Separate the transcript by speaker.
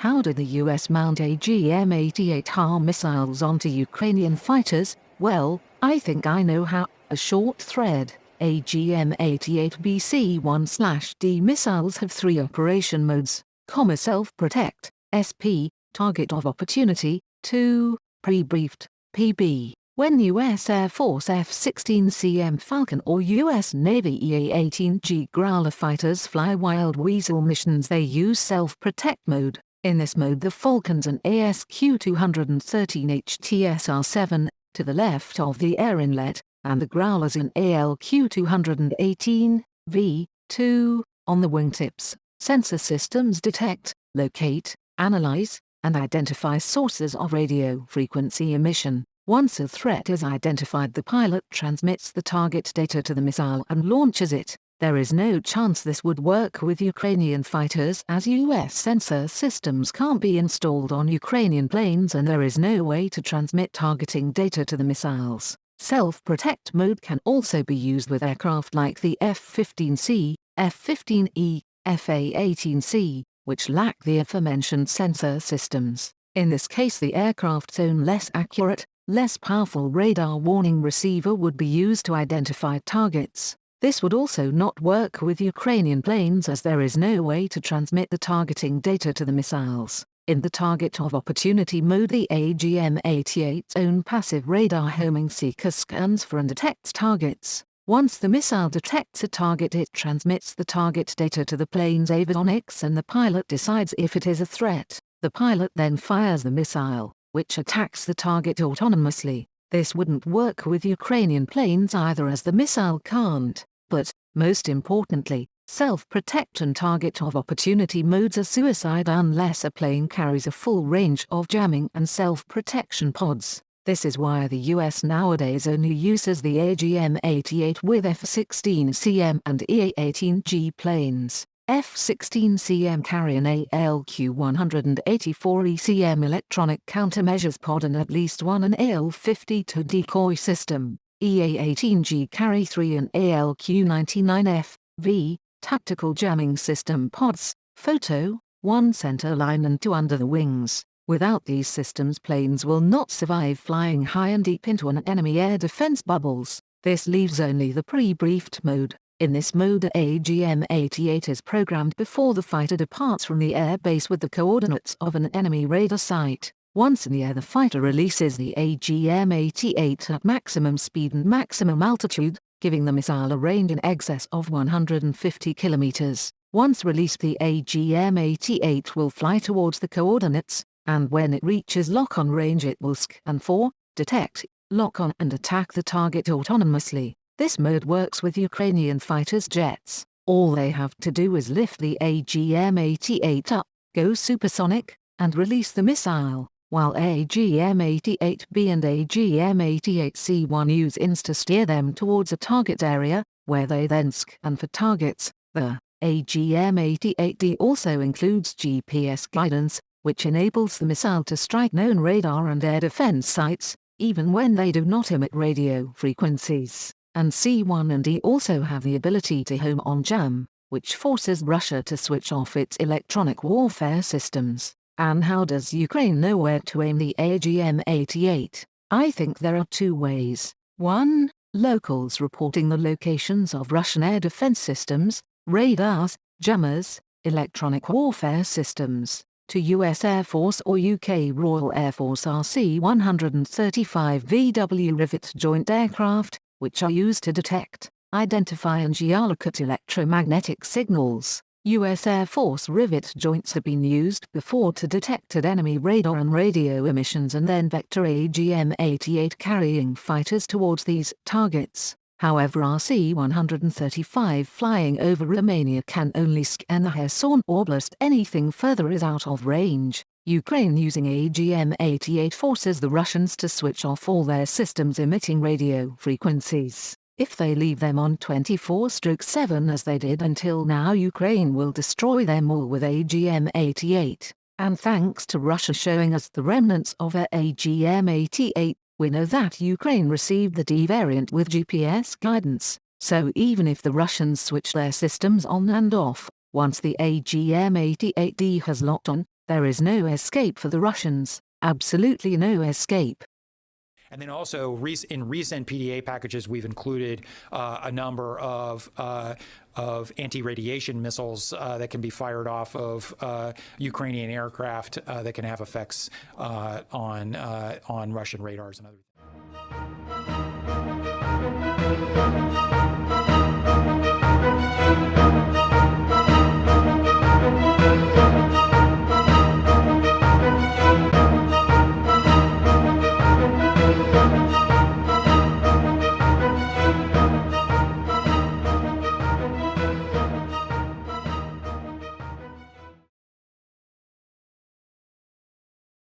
Speaker 1: How did the US mount AGM-88 HARM missiles onto Ukrainian fighters? Well, I think I know how. A short thread. AGM-88 BC-1/D missiles have three operation modes: self-protect, SP, target of opportunity, 2, pre-briefed, PB. When U.S. Air Force F-16C Falcon or U.S. Navy EA-18G Growler fighters fly Wild Weasel missions, they use self-protect mode. In this mode, the Falcons and ASQ-213 HTSR-7, to the left of the air inlet, and the Growlers in ALQ-218, V-2, on the wingtips. Sensor systems detect, locate, analyze, and identify sources of radio frequency emission. Once a threat is identified, the pilot transmits the target data to the missile and launches it. There is no chance this would work with Ukrainian fighters, as US sensor systems can't be installed on Ukrainian planes and there is no way to transmit targeting data to the missiles. Self-protect mode can also be used with aircraft like the F-15C, F-15E, F-A-18C, which lack the aforementioned sensor systems. In this case, the aircraft's own less accurate, less powerful radar warning receiver would be used to identify targets. This would also not work with Ukrainian planes, as there is no way to transmit the targeting data to the missiles. In the target of opportunity mode, the AGM-88's own passive radar homing seeker scans for and detects targets. Once the missile detects a target, it transmits the target data to the plane's avionics and the pilot decides if it is a threat. The pilot then fires the missile, which attacks the target autonomously. This wouldn't work with Ukrainian planes either, as the missile can't. But, most importantly, self-protect and target of opportunity modes are suicide unless a plane carries a full range of jamming and self-protection pods. This is why the US nowadays only uses the AGM-88 with F-16C and EA-18G planes. F-16C carry an ALQ-184 electronic countermeasures pod and at least one an AL-52 decoy system. EA-18G carry 3 an ALQ-99F-V tactical jamming system pods, photo, 1 center line and 2 under the wings. Without these systems, planes will not survive flying high and deep into an enemy air defense bubbles. This leaves only the pre-briefed mode. In this mode, the AGM-88 is programmed before the fighter departs from the air base with the coordinates of an enemy radar site. Once in the air, the fighter releases the AGM-88 at maximum speed and maximum altitude, giving the missile a range in excess of 150 kilometers. Once released, the AGM-88 will fly towards the coordinates, and when it reaches lock-on range, it will scan for, detect, lock on and attack the target autonomously. This mode works with Ukrainian fighters' jets. All they have to do is lift the AGM-88 up, go supersonic, and release the missile, while AGM-88B and AGM-88C1 use INS to steer them towards a target area, where they then scan for targets. The AGM-88D also includes GPS guidance, which enables the missile to strike known radar and air defense sites, even when they do not emit radio frequencies. And C1 and D also have the ability to home on jam, which forces Russia to switch off its electronic warfare systems. And how does Ukraine know where to aim the AGM-88? I think there are 2 ways. 1. Locals reporting the locations of Russian air defense systems, radars, jammers, electronic warfare systems, to US Air Force or UK Royal Air Force RC-135 VW Rivet joint aircraft, which are used to detect, identify and geolocate electromagnetic signals. US Air Force Rivet joints have been used before to detect enemy radar and radio emissions and then vector AGM-88 carrying fighters towards these targets. However, RC-135 flying over Romania can only scan the Kherson Oblast. Anything further is out of range. Ukraine using AGM-88 forces the Russians to switch off all their systems emitting radio frequencies. If they leave them on 24/7 as they did until now, Ukraine will destroy them all with AGM-88. And thanks to Russia showing us the remnants of her AGM-88, we know that Ukraine received the D variant with GPS guidance. So even if the Russians switch their systems on and off, once the AGM-88D has locked on, There is no escape for the Russians, absolutely no escape.
Speaker 2: And then also, in recent PDA packages, we've included a number of anti-radiation missiles that can be fired off of Ukrainian aircraft that can have effects on Russian radars and other things.